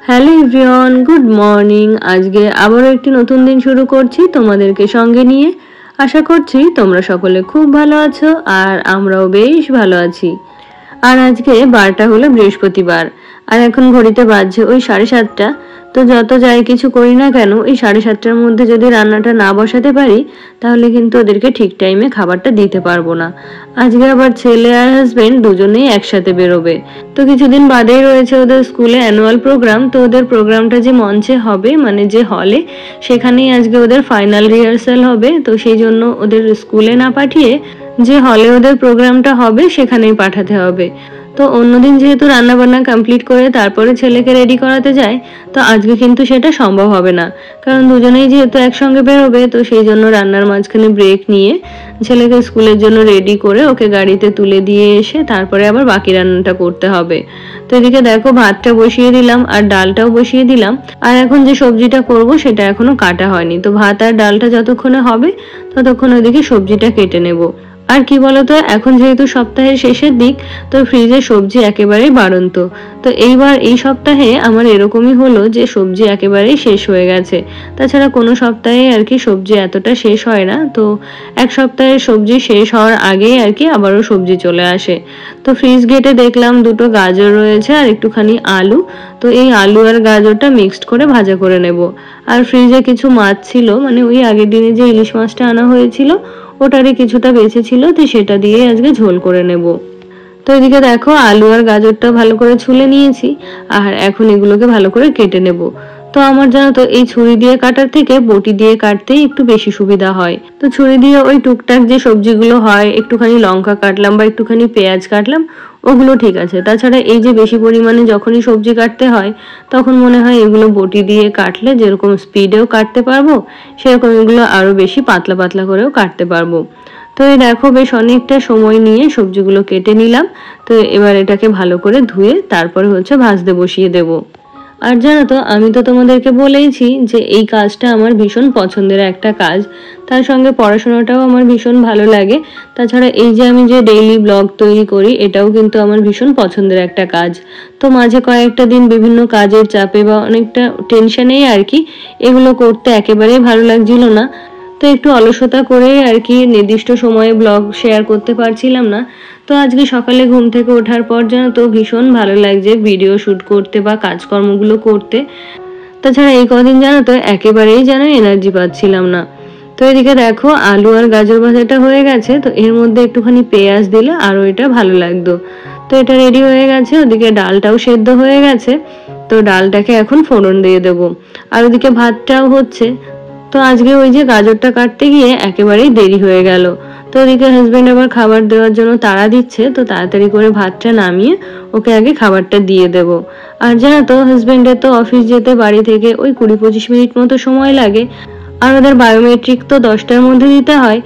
Hello everyone, good morning. আজকে আবারও একটি নতুন দিন শুরু করছি তোমাদেরকে সঙ্গে নিয়ে। আশা করছি তোমরা সকলে খুব ভালো আছো আর আমরাও বেশ ভালো আছি। আর আজকে বারটা হলো বৃহস্পতিবার, আর এখন ঘড়িতে বাজছে ওই 7:30। তো যত যাই কিছু করি না কেন এই 7:30টার মধ্যে যদি রান্নাটা না বসাতে পারি তাহলে কিন্তু ওদেরকে ঠিক টাইমে খাবারটা দিতে পারবো না। আজকে আবার ছেলে আর হাজবেন্ড দুজনেই একসাথে বেরোবে। তো কিছুদিন বাদেই রয়েছে ওদের স্কুলে অ্যানুয়াল প্রোগ্রাম। তো ওদের প্রোগ্রামটা যে মঞ্চে হবে, মানে যে হলে, সেখানেই আজকে ওদের ফাইনাল রিহার্সাল হবে। তো সেই জন্য ওদের স্কুলে না পাঠিয়ে যে হলে ওদের প্রোগ্রামটা হবে সেখানেই পাঠাতে হবে। তো অন্যদিন যেহেতু রান্না বান্না কমপ্লিট করে তারপরে ছেলেকে রেডি করাতে যায়, তো আজকে কিন্তু সেটা সম্ভব হবে না, কারণ দুজনেই যেহেতু একসঙ্গে বেরোবে। তো সেই জন্য রান্নার মাঝখানে ব্রেক নিয়ে ছেলেকে স্কুলের জন্য রেডি করে ওকে গাড়িতে তুলে দিয়ে এসে তারপরে আবার বাকি রান্নাটা করতে হবে। তো এদিকে দেখো ভাতটা বসিয়ে দিলাম আর ডালটাও বসিয়ে দিলাম। আর এখন যে সবজিটা করব সেটা এখনো কাটা হয়নি। তো ভাত আর ডালটা যতক্ষণে হবে ততক্ষণ ওইদিকে সবজিটা কেটে নেব। আর কি বলতো, এখন যেহেতু সপ্তাহের শেষের দিক, তো ফ্রিজে সবজি একেবারেই বাড়ন্ত। তো এইবার এই সপ্তাহে আমার এরকমই হলো যে সবজি একেবারেই শেষ হয়ে গেছে। তাছাড়া কোনো সপ্তাহে আর কি সবজি এতটা শেষ হয় না। তো এক সপ্তাহের সবজি শেষ হওয়ার আগেই আর কি আবারও সবজি চলে আসে। তো ফ্রিজ ঘেটে দেখলাম দুটো গাজর রয়েছে আর একটুখানি আলু। তো এই আলু আর গাজরটা মিক্সড করে ভাজা করে নেব। আর ফ্রিজে কিছু মাছ ছিল, মানে ওই আগের দিনে যে ইলিশ মাছটা আনা হয়েছিল ওটারই কিছুটা বেঁচে ছিল, তো সেটা দিয়ে আজকে ঝোল করে নেব। তো এদিকে দেখো আলু আর গাজরটা ভালো করে ছুলে নিয়েছি, আর এখন এগুলোকে ভালো করে কেটে নেব। তো আমার জানো তো এই ছুরি দিয়ে কাটার থেকে বটি দিয়ে কাটতেই একটু বেশি সুবিধা হয়। তো ছুরি দিয়ে ওই টুকটাক যে সবজিগুলো হয়, একটুখানি লঙ্কা কাটলাম বা একটুখানি পেঁয়াজ কাটলাম, ওগুলো ঠিক আছে। তাছাড়া এই যে বেশি পরিমাণে যখনই সবজি কাটতে হয় তখন মনে হয় এগুলো বটি দিয়ে কাটলে যেরকম স্পিডেও কাটতে পারবো, সেরকম এগুলো আরো বেশি পাতলা পাতলা করেও কাটতে পারবো। তো এই দেখো বেশ অনেকটা সময় নিয়ে সবজিগুলো কেটে নিলাম। তো এবার এটাকে ভালো করে ধুয়ে তারপরে ভাজতে বসিয়ে দেব। আর জানো তো, আমি তো তোমাদেরকে বলেইছি যে এই কাজটা আমার ভীষণ পছন্দের একটা কাজ। তার সঙ্গে পড়াশোনাটাও আমার ভীষণ ভালো লাগে। তাছাড়া এই যে আমি যে ডেইলি ব্লগ তৈরি করি এটাও কিন্তু আমার ভীষণ পছন্দের একটা কাজ। তো মাঝে কয়েকটা দিন বিভিন্ন কাজের চাপে বা অনেকটা টেনশনেই আর কি এগুলো করতে একেবারেই ভালো লাগছিল না। তো একটু অলসতা করে আর কি নির্দিষ্ট সময়ে ব্লগ শেয়ার করতে পারছিলাম না। তো আজকে সকালে ঘুম থেকে ওঠার পর জানো তো ভীষণ ভালো লাগছে ভিডিও শুট করতে বা কাজকর্মগুলো করতে। তাছাড়া এই কদিন জানো তো একেবারেই যেন এনার্জি পাচ্ছিলাম না। তো এদিকে দেখো আলু আর গাজর ভাজাটা হয়ে গেছে। তো এর মধ্যে একটুখানি পেঁয়াজ দিলে আরো এটা ভালো লাগতো। তো এটা রেডি হয়ে গেছে, ওদিকে ডালটাও সেদ্ধ হয়ে গেছে। তো ডালটাকে এখন ফোড়ন দিয়ে দেবো, আর ওদিকে ভাতটাও হচ্ছে। তো আজকে ওই যে গাজরটা কাটতে গিয়ে একেবারেই দেরি হয়ে গেল। তো ওদিকে হাজবেন্ড আবার খাবার দেওয়ার জন্য তাড়া দিচ্ছে। তো তাড়াতাড়ি করে ভাতটা নামিয়ে ওকে আগে খাবারটা দিয়ে দেব। আর জানো তো হাজবেন্ডের তো অফিস যেতে বাড়ি থেকে ওই 20-25 মিনিট মতো সময় লাগে। আর ওদের বায়োমেট্রিক তো 10টার মধ্যে দিতে হয়।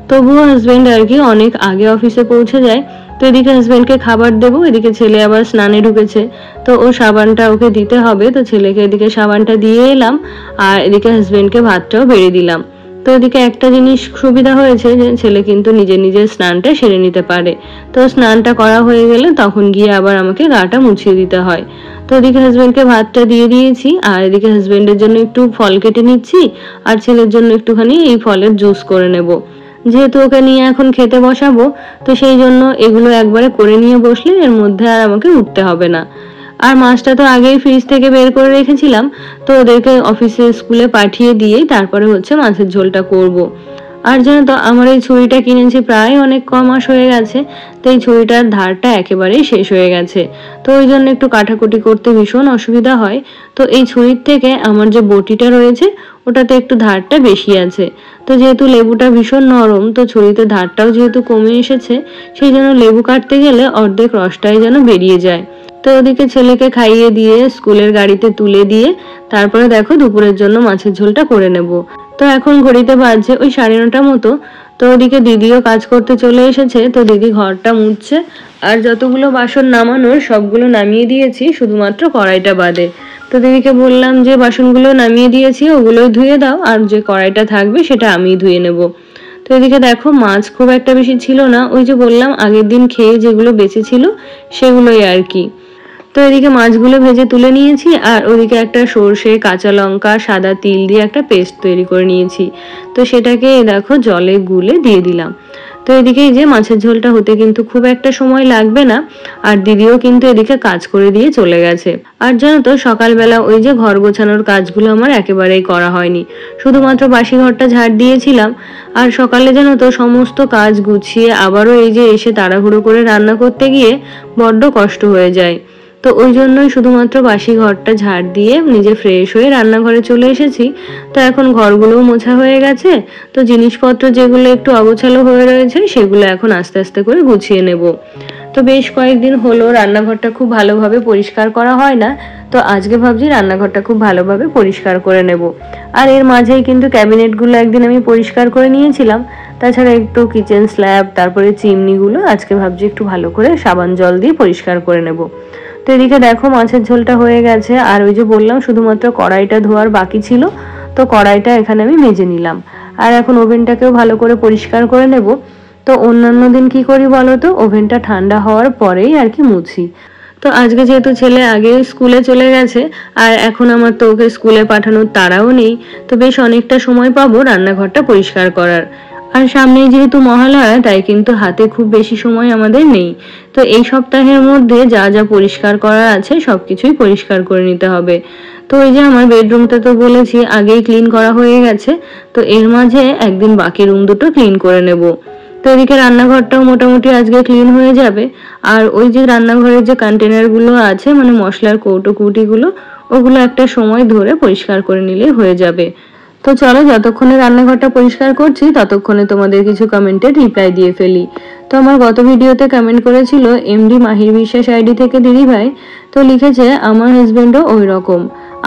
তবুও হাজবেন্ড আর কি অনেক আগে অফিসে পৌঁছে যায়। তো এদিকে হাজবেন্ডকে খাবার দেবো, এদিকে ছেলে আবার স্নানে ঢুকেছে। তো ও সাবানটা ওকে দিতে হবে। তো ছেলেকে এদিকে সাবানটা দিয়ে এলাম, আর এদিকে হাজবেন্ডকে ভাতটাও বেড়ে দিলাম। তো এদিকে একটা জিনিস সুবিধা হয়েছে যে ছেলে কিন্তু নিজের নিজের স্নানটা সেরে নিতে পারে। তো স্নানটা করা হয়ে গেলে তখন গিয়ে আবার আমাকে গাটা মুছিয়ে দিতে হয়। তো এদিকে হাজবেন্ডকে ভাতটা দিয়ে দিয়েছি, আর এদিকে হাজবেন্ডের জন্য একটু ফল কেটে নিচ্ছি, আর ছেলের জন্য একটুখানি এই ফলের জুস করে নেব। যেহেতু ওকে নিয়ে এখন খেতে বসাবো, তো সেই জন্য এগুলো একবারে করে নিয়ে বসলে এর মধ্যে আর আমাকে উঠতে হবে না। আর মাছটা তো আগেই ফ্রিজ থেকে বের করে রেখেছিলাম। তো ওদেরকে অফিসে স্কুলে পাঠিয়ে দিয়েই তারপরে মাছের ঝোলটা করব। আর জানো তো আমার এই ছুরিটা কিনেছি প্রায় অনেক মাস হয়ে গেছে। তো এই ছুরিটার ধারটা একেবারেই শেষ হয়ে গেছে। তো ওই জন্য একটু কাটাকুটি করতে ভীষণ অসুবিধা হয়। তো এই ছুরির থেকে আমার যে বটিটা রয়েছে ওটাতে একটু ধারটা বেশি আছে। তো যেহেতু লেবুটা ভীষণ নরম, তো ছুরিতে ধারটাও যেহেতু কমে এসেছে, সেই জন্য লেবু কাটতে গেলে অর্ধেক রসটাই যেন বেরিয়ে যায়। তো ওদিকে ছেলেকে খাইয়ে দিয়ে স্কুলের গাড়িতে তুলে দিয়ে তারপরে দেখো দুপুরের জন্য মাছের ঝোলটা করে নেব। তো এখন ঘড়িতে বাজছে ওই 9:30 মতো। তো ওদিকে দিদিও কাজ করতে চলে এসেছে। তো দিদি ঘরটা মুছছে, আর যতগুলো বাসন নামানোর সবগুলো নামিয়ে দিয়েছি, শুধুমাত্র কড়াইটা বাদে। তো দিদিকে বললাম যে বাসনগুলো নামিয়ে দিয়েছি ওগুলোই ধুয়ে দাও, আর যে কড়াইটা থাকবে সেটা আমিই ধুয়ে নেব। তো এদিকে দেখো মাছ খুব একটা বেশি ছিল না, ওই যে বললাম আগের দিন খেয়ে যেগুলো বেঁচে ছিল সেগুলোই আর কি। তো এদিকে মাছগুলো ভেজে তুলে নিয়েছি আর ওদিকে একটা সর্ষে, কাঁচা লঙ্কা, সাদা তিল দিয়ে একটা পেস্ট তৈরি করে নিয়েছি। তো সেটাকে দেখো জলে গুলে দিয়ে দিলাম। তো এদিকে এই যে মাছের ঝোলটা হতে কিন্তু খুব একটা সময় লাগবে না, আর দিদিও কিন্তু এদিকে কাজ করে দিয়ে চলে গেছে। আর জানো তো সকালবেলা ওই যে ঘর গোছানোর কাজগুলো আমার একেবারেই করা হয়নি, শুধুমাত্র বাসি ঘরটা ঝাড় দিয়েছিলাম। আর সকালে জানো তো সমস্ত কাজ গুছিয়ে আবারও এই যে এসে তাড়াহুড়ো করে রান্না করতে গিয়ে বড্ড কষ্ট হয়ে যায়। তো ওই জন্যই শুধুমাত্র বাসি ঘরটা ঝাড় দিয়ে নিজে ফ্রেশ হয়ে রান্নাঘরে চলে এসেছি। তো এখন ঘরগুলোও মোছা হয়ে গেছে, তো জিনিসপত্র যেগুলো একটু অগোছালো হয়ে রয়েছে সেগুলো এখন আস্তে আস্তে করে গুছিয়ে নেব। তো বেশ কয়েকদিন হলো রান্নাঘরটা খুব ভালোভাবে পরিষ্কার করা হয় না, তো আজকে ভাবছি রান্নাঘরটা খুব ভালোভাবে পরিষ্কার করে নেব। আর এর মাঝেই কিন্তু ক্যাবিনেটগুলো একদিন আমি পরিষ্কার করে নিয়েছিলাম, তাছাড়া একটু কিচেন স্ল্যাব, তারপরে চিমনিগুলো আজকে ভাবছি একটু ভালো করে সাবান জল দিয়ে পরিষ্কার করে নেব। তো এদিকে দেখো মাছের ঝোলটা হয়ে গেছে, আর ওই যে বললাম শুধুমাত্র কড়াইটা ধোয়ার বাকি ছিল, তো কড়াইটা এখানে আমি মেজে নিলাম। আর এখন ওভেনটাকেও ভালো করে পরিষ্কার করে নেব। তো অন্যান্য দিন কি করি বলো তো, ওভেনটা ঠান্ডা হওয়ার পরেই আর কি মুছি। তো আজকে যেহেতু ছেলে আগে স্কুলে চলে গেছে আর এখন আমার তো ওকে স্কুলে পাঠানোর তাড়াও নেই, তো বেশ অনেকটা সময় পাবো রান্নাঘরটা পরিষ্কার করার। আর সামনেই যেহেতু মহালয়া, তাই কিন্তু হাতে খুব বেশি সময় আমাদের নেই। তো এই সপ্তাহের মধ্যে যা যা পরিষ্কার করার আছে সবকিছুই পরিষ্কার করে নিতে হবে। তো এই যে আমার বেডরুমটা তো বলেছি আগেই ক্লিন করা হয়ে গেছে, তো এর মাঝে একদিন বাকি রুম দুটো ক্লিন করে নেব। তো এদিকে রান্নাঘরটাও মোটামুটি আজকে ক্লিন হয়ে যাবে। আর ওই যে রান্নাঘরের যে কন্টেনারগুলো আছে, মানে মশলার কৌটো কুটিগুলো, ওগুলো একটা সময় ধরে পরিষ্কার করে নিলেই হয়ে যাবে। তো চলো যতক্ষণে রান্নাঘরটা পরিষ্কার করছি ততক্ষণে তোমাদের কিছু কমেন্টের রিপ্লাই দিয়ে ফেলি। তো আমার গত ভিডিওতে কমেন্ট করেছিল এমডি মাহির বিশ্বাস আইডি থেকে দিদি ভাই, তো লিখেছে আমার হাজবেন্ডও ওই রকম,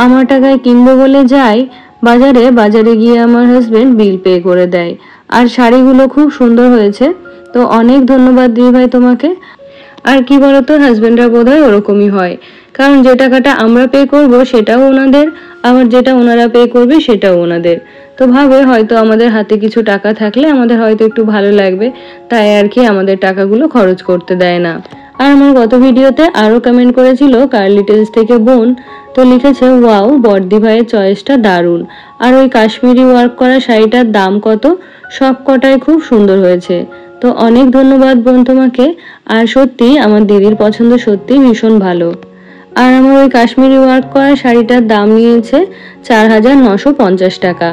আমার টাকায় কিনবো বলে যাই বাজারে, বাজারে গিয়ে আমার হাজবেন্ড বিল পে করে দেয়। আর শাড়িগুলো খুব সুন্দর হয়েছে। তো অনেক ধন্যবাদ দিদি ভাই তোমাকে। আর কি বলতো, হাজবেন্ডরা বোধহয় ওরকমই হয়, কারণ যে টাকাটা আমরা পে করব সেটাও ওনাদের, আবার যেটা ওনারা পে করবে সেটাও ওনাদের। তো ভাবে হয়তো আমাদের হাতে কিছু টাকা থাকলে আমাদের হয়তো একটু ভালো লাগবে, তাই আর কি আমাদের টাকাগুলো খরচ করতে দেয় না। আর আমার গত ভিডিওতে আরো কমেন্ট করেছিল কার্লি টেলস থেকে বোন, তো লিখেছে ওয়াও বর্দি ভাইয়ের চয়েসটা দারুণ, আর ওই কাশ্মীরি ওয়ার্ক করা শাড়িটার দাম কত, সব কটাই খুব সুন্দর হয়েছে। তো অনেক ধন্যবাদ বোন তোমাকে। আর সত্যি আমার দিদির পছন্দ সত্যি ভীষণ ভালো। আর আমার ওই কাশ্মীরি ওয়ার্ক করা শাড়িটার দাম নিয়েছে 4,950 টাকা।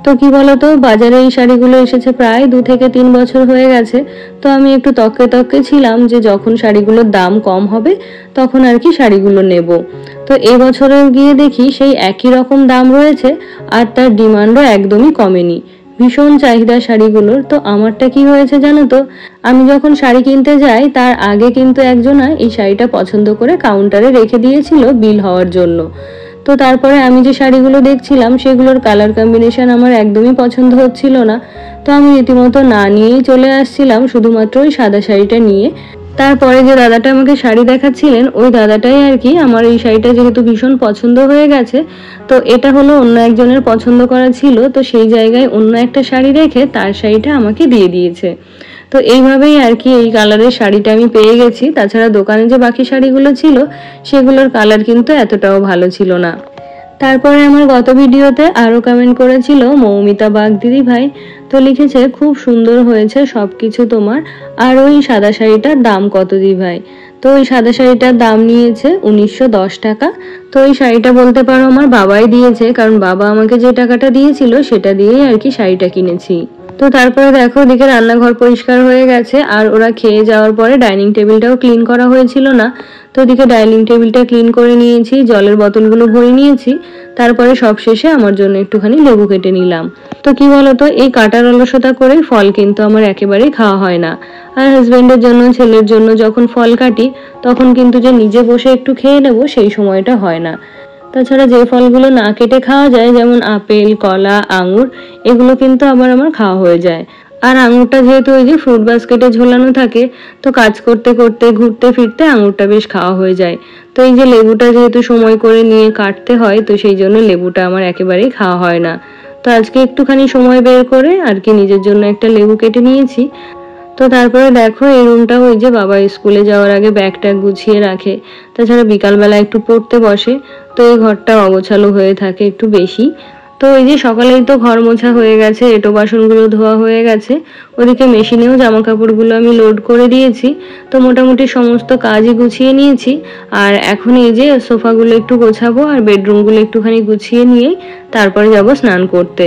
তো কি বলতো, বাজারে এই শাড়িগুলো এসেছে প্রায় 2 থেকে 3 বছর হয়ে গেছে। তো আমি একটু তককে তককে ছিলাম যে যখন শাড়িগুলোর দাম কম হবে তখন আর কি শাড়িগুলো নেব। তো এবছরেও গিয়ে দেখি সেই একই রকম দাম রয়েছে, আর তার ডিমান্ডও একদমই কমেনি। ভীষণ চাহিদা শাড়িগুলোর। তো আমারটা কি হয়েছে জানো তো, আমি যখন শাড়ি কিনতে যাই তার আগে কিন্তু একজনা এই শাড়িটা পছন্দ করে কাউন্টারে রেখে দিয়েছিল বিল হওয়ার জন্য। তো তারপরে আমি যে শাড়িগুলো দেখছিলাম সেগুলোর কালার কম্বিনেশন আমার একদমই পছন্দ হচ্ছিল না। তো আমি রীতিমতো না নিয়েই চলে আসছিলাম শুধুমাত্র ওই সাদা শাড়িটা নিয়ে। তারপরে যে দাদাটা আমাকে শাড়ি দেখাচ্ছিলেন ওই দাদাটাই আর কি আমার এই শাড়িটা যেহেতু ভীষণ পছন্দ হয়ে গেছে, তো এটা হলো অন্য একজনের পছন্দ করা ছিল, তো সেই জায়গায় অন্য একটা শাড়ি রেখে তার শাড়িটা আমাকে দিয়ে দিয়েছে। তো এইভাবেই আর কি এই কালারের শাড়িটা আমি পেয়ে গেছি। তাছাড়া দোকানে যে বাকি শাড়িগুলো ছিল সেগুলোর কালার কিন্তু এতটাও ভালো ছিল না। তারপরে আমার গত ভিডিওতে আরো কমেন্ট করেছিল মৌমিতা বাগ দিদি ভাই, তো লিখেছে খুব সুন্দর হয়েছে সবকিছু তোমার, আর ওই সাদা শাড়িটার দাম কত দিদি ভাই। তো ওই সাদা শাড়িটার দাম নিয়েছে 1910 টাকা। তো ওই শাড়িটা বলতে পারো আমার বাবাই দিয়েছে, কারণ বাবা আমাকে যে টাকাটা দিয়েছিল সেটা দিয়েই আর কি শাড়িটা কিনেছি। তো তারপরে দেখো ওদিকে রান্নাঘর পরিষ্কার হয়ে গেছে, আর ওরা খেয়ে যাওয়ার পরে ডাইনিং টেবিলটাও ক্লিন করা হয়েছিল না। তো ওদিকে ডাইনিং টেবিলটা ক্লিন করে নিয়েছি, জলের বোতলগুলো ভরে নিয়েছি। তারপরে সবশেষে আমার জন্য একটুখানি লেবু কেটে নিলাম। তো কি বলতো, এই কাটার অলসতা করে ফল কিন্তু আমার একেবারেই খাওয়া হয় না। আর হাজবেন্ডের জন্য ছেলের জন্য যখন ফল কাটি তখন কিন্তু যে নিজে বসে একটু খেয়ে নেবো সেই সময়টা হয় না। তাছাড়া যে ফলগুলো না কেটে খাওয়া যায় যেমন আপেল, কলা, আঙুর, এগুলো কিন্তু আবার আমার খাওয়া হয়ে যায়। আর আঙুরটা যেহেতু ওই যে ফ্রুট বাস্কেটে ঝোলানো থাকে, তো কাজ করতে করতে ঘুরতে ফিরতে আঙুরটা বেশ খাওয়া হয়ে যায়। তো এই যে লেবুটা যেহেতু সময় করে নিয়ে কাটতে হয়, তো সেই জন্য লেবুটা আমার একেবারেই খাওয়া হয় না। তো আজকে একটুখানি সময় বের করে আর কি নিজের জন্য একটা লেবু কেটে নিয়েছি। তো তো তারপরে দেখো এই রুমটা ওই যে বাবা স্কুলে যাওয়ার আগে ব্যাগ ট্যাগ গুছিয়ে রাখে, তাছাড়া বিকালবেলা একটু পড়তে বসে, তো এই ঘরটা অগোছালো হয়ে থাকে একটু বেশি। তো এই যে সকালেই তো ঘর মোছা হয়ে গেছে, এঁটো বাসনগুলো ধোয়া হয়ে গেছে, ওদিকে মেশিনেও জামা কাপড়গুলো আমি লোড করে দিয়েছি। তো মোটামুটি সমস্ত কাজই গুছিয়ে নিয়েছি। আর এখন এই যে সোফাগুলো একটু গোছাবো আর বেডরুমগুলো একটুখানি গুছিয়ে নিয়ে তারপরে যাব স্নান করতে।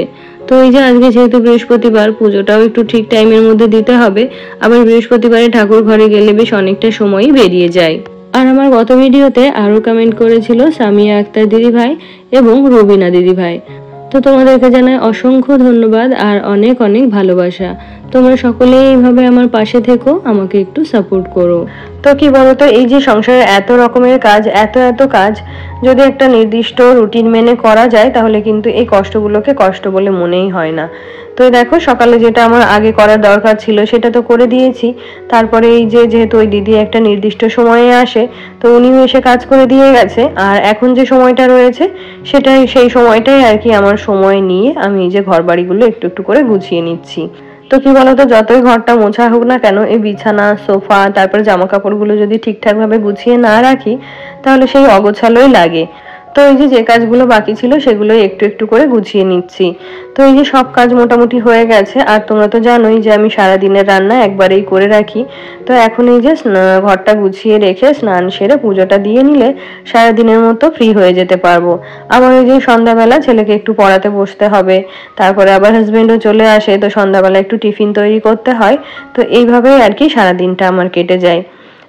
তো এই যে আজকে যেহেতু বৃহস্পতিবার, পুজোটাও একটু ঠিক টাইমের মধ্যে দিতে হবে। আবার বৃহস্পতিবারে ঠাকুর ঘরে গেলে বেশ অনেকটা সময়ই বেরিয়ে যায়। আর আমার গত ভিডিওতে আরো কমেন্ট করেছিল সামিয়া আক্তার দিদি ভাই এবং রবিনা দিদি ভাই। তো তোমাদেরকে জানাই অসংখ্য ধন্যবাদ আর অনেক অনেক ভালোবাসা। তোমরা সকলেই এইভাবে আমার পাশে থেকো, আমাকে একটু সাপোর্ট করো। তো কি বলতো, এই যে সংসারে এত রকমের কাজ, এত কাজ যদি একটা নির্দিষ্ট রুটিন মেনে করা যায় তাহলে কিন্তু এই কষ্টগুলোকে কষ্ট বলে মনেই হয় না। তো দেখো সকালে যেটা আমার আগে করার দরকার ছিল সেটা তো করে দিয়েছি। তারপরে এই যে যেহেতু ওই দিদি একটা নির্দিষ্ট সময়ে আসে, তো উনিও এসে কাজ করে দিয়ে গেছে। আর এখন যে সময়টা রয়েছে সেটাই, সেই সময়টাই আর কি আমার সময় নিয়ে আমি এই যে ঘর বাড়িগুলো একটু একটু করে গুছিয়ে নিচ্ছি। তো কি বলতো, যতই ঘরটা মোছা হোক না কেন, এই বিছানা, সোফা, তারপরে জামা কাপড়গুলো যদি ঠিকঠাক ভাবে গুছিয়ে না রাখি তাহলে সেই অগোছালোই লাগে। তো এই যে কাজগুলো বাকি ছিল সেগুলো একটু একটু করে গুছিয়ে নিচ্ছি। তো এই যে সব কাজ মোটামুটি হয়ে গেছে। আর তোমরা তো জানোই যে আমি সারাদিনের রান্না একবারেই করে রাখি। তো এখন এই যে ঘরটা গুছিয়ে রেখে স্নান সেরে পুজোটা দিয়ে নিলে সারাদিনের মতো ফ্রি হয়ে যেতে পারবো। আবার ওই যে সন্ধ্যাবেলা ছেলেকে একটু পড়াতে বসতে হবে, তারপরে আবার হাজবেন্ডও চলে আসে, তো সন্ধ্যাবেলা একটু টিফিন তৈরি করতে হয়। তো এইভাবেই আর কি সারাদিনটা আমার কেটে যায়।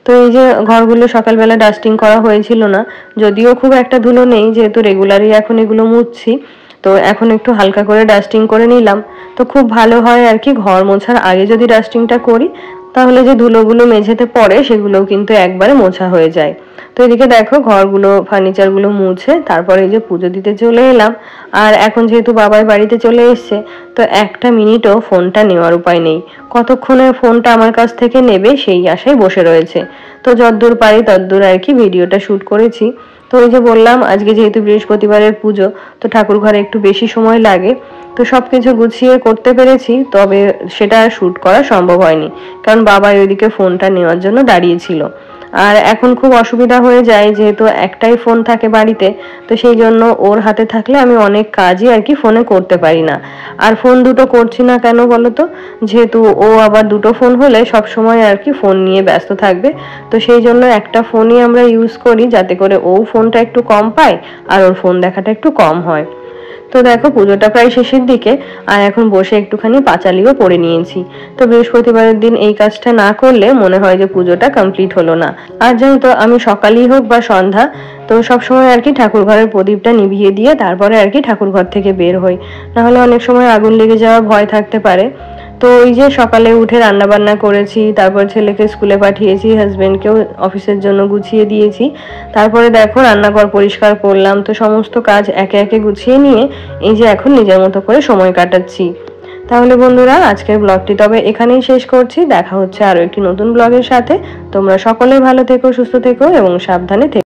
তো এই যে ঘরগুলো সকালবেলা ডাস্টিং করা হয়েছিল না, যদিও খুব একটা ধুলো নেই যেহেতু রেগুলারই এখন এগুলো মুছছি। তো এখন একটু হালকা করে ডাস্টিং করে নিলাম। তো খুব ভালো হয় আর কি, ঘর মোছার আগে যদি ডাস্টিংটা করি তাহলে যে ধুলোগুলো মেঝেতে পড়ে সেগুলোও কিন্তু একবারে মোছা হয়ে যায়। তো এদিকে দেখো ঘরগুলো, ফার্নিচারগুলো মুছে তারপরে এই যে পুজো দিতে চলে এলাম। আর এখন যেহেতু বাবার বাড়িতে চলে এসছে, তো একটা মিনিটও ফোনটা নেওয়ার উপায় নেই। কতক্ষণে ফোনটা আমার কাছ থেকে নেবে সেই আশায় বসে রয়েছে। তো যতদূর পারি ততদূর আর কি ভিডিওটা শুট করেছি। তো ওই যে বললাম আজকে যেহেতু বৃহস্পতিবারের পুজো, তো ঠাকুর ঘরে একটু বেশি সময় লাগে। তো সবকিছু গুছিয়ে করতে পেরেছি, তবে সেটা শুট করা সম্ভব হয়নি কারণ বাবা ওইদিকে ফোনটা নেওয়ার জন্য দাঁড়িয়েছিল। আর এখন খুব অসুবিধা হয়ে যায় যেহেতু একটাই ফোন থাকে বাড়িতে, তো সেই জন্য ওর হাতে থাকলে আমি অনেক কাজই আর কি ফোনে করতে পারি না। আর ফোন দুটো করছি না কেন বলতো, যেহেতু ও আবার দুটো ফোন হলে সব সময় আর কি ফোন নিয়ে ব্যস্ত থাকবে। তো সেই জন্য একটা ফোনই আমরা ইউজ করি যাতে করে ও ফোনটা একটু কম পায় আর ওর ফোন দেখাটা একটু কম হয়। তো দেখো পুজোটা প্রায় শেষের দিকে, আর এখন বসে একটুখানি পাঁচালিও পড়ে নিয়েছি। তো বৃহস্পতিবারের দিন এই কাজটা না করলে মনে হয় যে পুজোটা কমপ্লিট হলো না। আর যেহেতু আমি সকালই হোক বা সন্ধ্যা, তো সবসময় আর কি ঠাকুর ঘরের প্রদীপটা নিভিয়ে দিয়ে তারপরে আর কি ঠাকুর ঘর থেকে বের হই, নাহলে অনেক সময় আগুন লেগে যাওয়ার ভয় থাকতে পারে। তো ওই যে সকালে উঠে রান্না বান্না করেছি, তারপর ছেলেকে স্কুলে পাঠিয়েছি, হাজবেন্ডকেও অফিসের জন্য গুছিয়ে দিয়েছি। তারপরে দেখো রান্নাঘর পরিষ্কার করলাম। তো সমস্ত কাজ একে একে গুছিয়ে নিয়ে এই যে এখন নিজের মতো করে সময় কাটাচ্ছি। তাহলে বন্ধুরা আজকের ব্লগটি তবে এখানেই শেষ করছি। দেখা হচ্ছে আরো একটি নতুন ব্লগের সাথে। তোমরা সকলে ভালো থেকো, সুস্থ থেকো এবং সাবধানে থেকো।